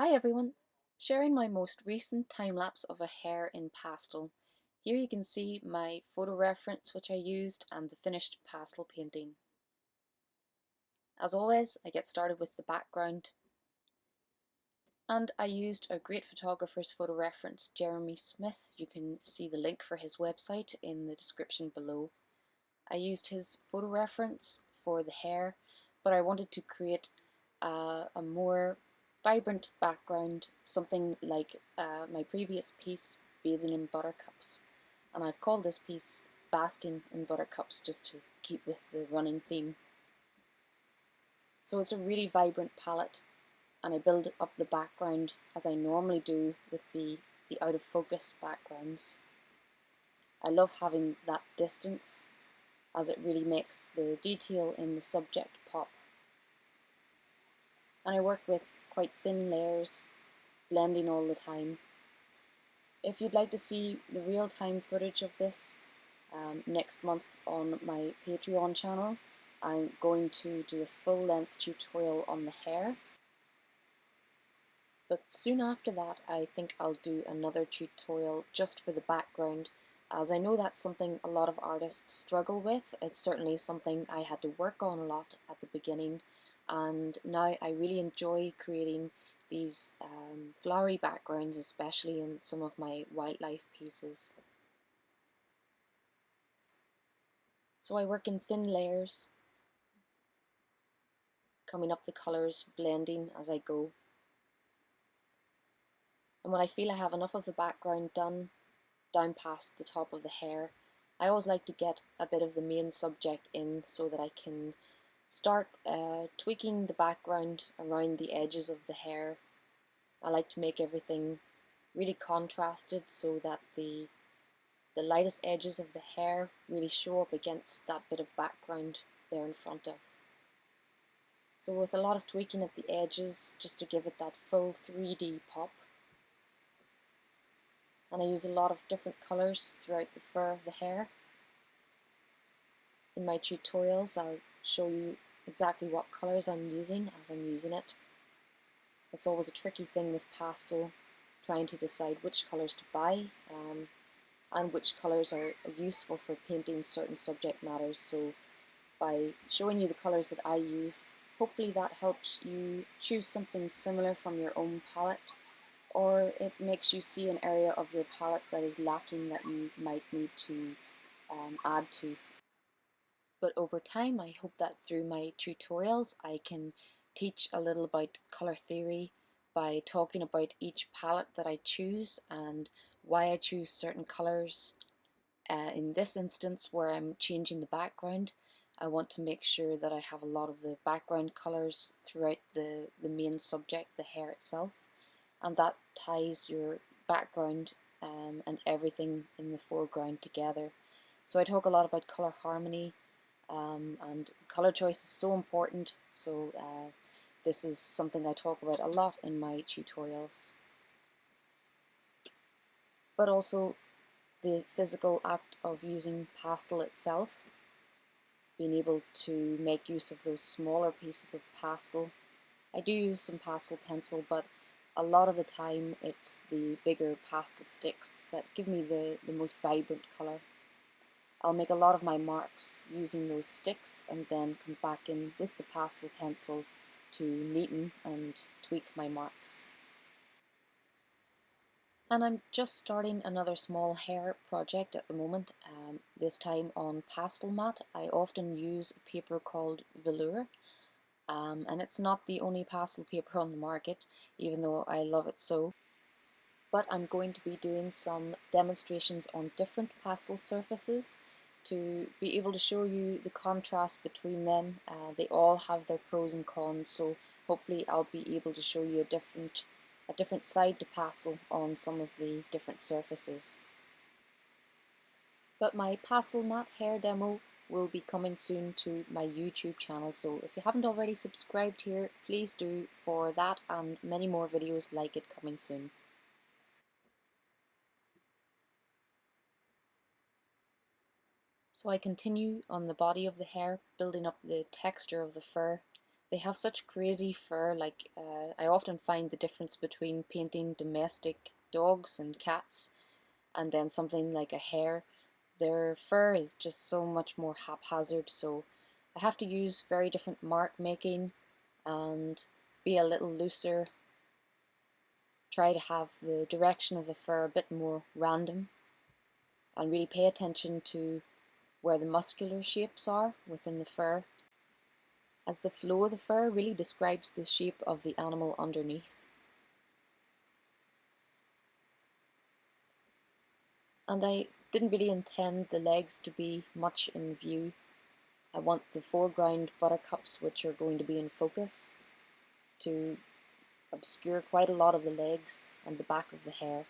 Hi everyone! Sharing my most recent time lapse of a hare in pastel. Here you can see my photo reference which I used and the finished pastel painting. As always, I get started with the background, and I used a great photographer's photo reference, Jeremy Smith. You can see the link for his website in the description below. I used his photo reference for the hare, but I wanted to create a more vibrant background, something like my previous piece, Bathing in Buttercups. And I've called this piece Basking in Buttercups just to keep with the running theme. So it's a really vibrant palette, and I build up the background as I normally do with the out of focus backgrounds. I love having that distance as it really makes the detail in the subject pop. And I work with quite thin layers, blending all the time. If you'd like to see the real-time footage of this next month on my Patreon channel, I'm going to do a full-length tutorial on the hare. But soon after that, I think I'll do another tutorial just for the background, as I know that's something a lot of artists struggle with. It's certainly something I had to work on a lot at the beginning, and now I really enjoy creating these flowery backgrounds, especially in some of my wildlife pieces. So I work in thin layers, coming up the colours, blending as I go. And when I feel I have enough of the background done, down past the top of the hare, I always like to get a bit of the main subject in so that I can start tweaking the background around the edges of the hare. I like to make everything really contrasted so that the lightest edges of the hare really show up against that bit of background there in front of. So with a lot of tweaking at the edges just to give it that full 3D pop. And I use a lot of different colours throughout the fur of the hare. In my tutorials I'll show you exactly what colours I'm using as I'm using it. It's always a tricky thing with pastel, trying to decide which colours to buy and which colours are useful for painting certain subject matters. So by showing you the colours that I use, hopefully that helps you choose something similar from your own palette, or it makes you see an area of your palette that is lacking that you might need to add to. But over time, I hope that through my tutorials I can teach a little about colour theory by talking about each palette that I choose and why I choose certain colours. In this instance, where I'm changing the background, I want to make sure that I have a lot of the background colours throughout the main subject, the hare itself, and that ties your background and everything in the foreground together. So I talk a lot about colour harmony, and colour choice is so important, so this is something I talk about a lot in my tutorials. But also the physical act of using pastel itself, being able to make use of those smaller pieces of pastel. I do use some pastel pencil, but a lot of the time it's the bigger pastel sticks that give me the most vibrant colour. I'll make a lot of my marks using those sticks and then come back in with the pastel pencils to neaten and tweak my marks. And I'm just starting another small hare project at the moment, this time on pastel mat. I often use a paper called Velour, and it's not the only pastel paper on the market, even though I love it so. But I'm going to be doing some demonstrations on different pastel surfaces to be able to show you the contrast between them. They all have their pros and cons, so hopefully I'll be able to show you a different side to pastel on some of the different surfaces. But my pastel mat hare demo will be coming soon to my YouTube channel, so if you haven't already subscribed here, please do for that and many more videos like it coming soon. So I continue on the body of the hare, building up the texture of the fur, They have such crazy fur, like I often find the difference between painting domestic dogs and cats and then something like a hare. Their fur is just so much more haphazard, so I have to use very different mark making and be a little looser, try to have the direction of the fur a bit more random, and really pay attention to where the muscular shapes are within the fur, as the flow of the fur really describes the shape of the animal underneath. And I didn't really intend the legs to be much in view. I want the foreground buttercups, which are going to be in focus, to obscure quite a lot of the legs and the back of the hair.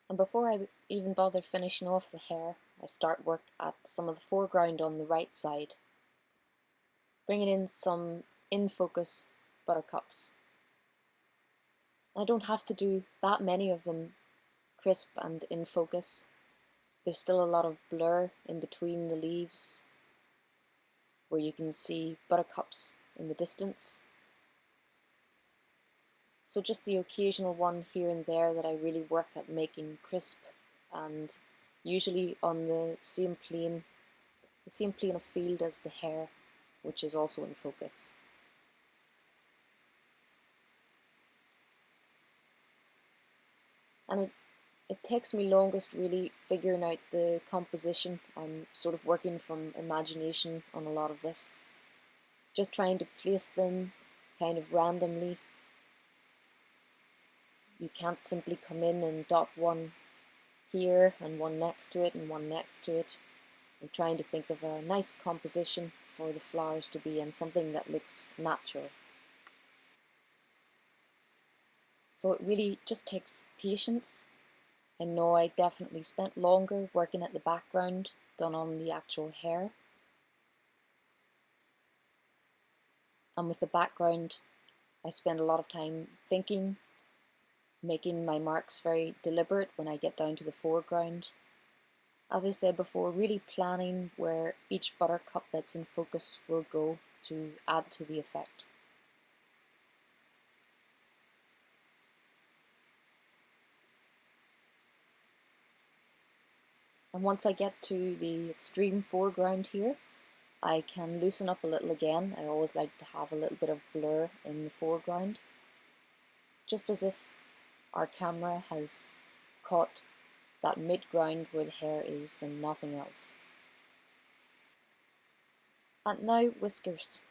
And before I even bother finishing off the hair, I start work at some of the foreground on the right side, bringing in some in-focus buttercups. I don't have to do that many of them crisp and in focus. There's still a lot of blur in between the leaves where you can see buttercups in the distance. So just the occasional one here and there that I really work at making crisp, and usually on the same plane of field as the hair, which is also in focus. And it takes me longest really figuring out the composition. I'm sort of working from imagination on a lot of this, just trying to place them kind of randomly. You can't simply come in and dot one here and one next to it and one next to it. I'm trying to think of a nice composition for the flowers to be in, something that looks natural. So it really just takes patience. I know I definitely spent longer working at the background than on the actual hair. And with the background, I spend a lot of time thinking, making my marks very deliberate when I get down to the foreground. As I said before, really planning where each buttercup that's in focus will go to add to the effect. And once I get to the extreme foreground here, I can loosen up a little again. I always like to have a little bit of blur in the foreground, just as if our camera has caught that mid-ground where the hair is and nothing else. And now whiskers.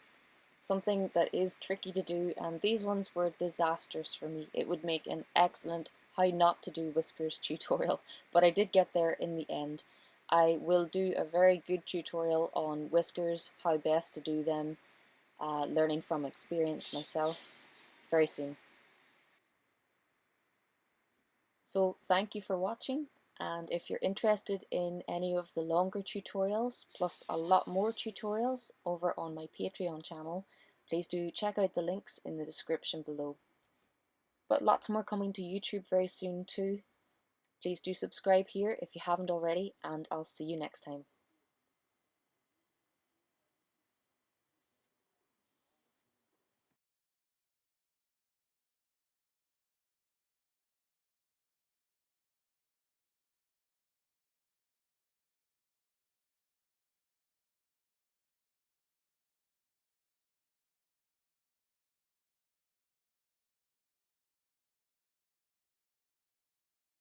Something that is tricky to do, and these ones were disasters for me. It would make an excellent how not to do whiskers tutorial, but I did get there in the end. I will do a very good tutorial on whiskers, how best to do them, learning from experience myself, very soon. So thank you for watching, and if you're interested in any of the longer tutorials, plus a lot more tutorials over on my Patreon channel, please do check out the links in the description below. But lots more coming to YouTube very soon too. Please do subscribe here if you haven't already, and I'll see you next time.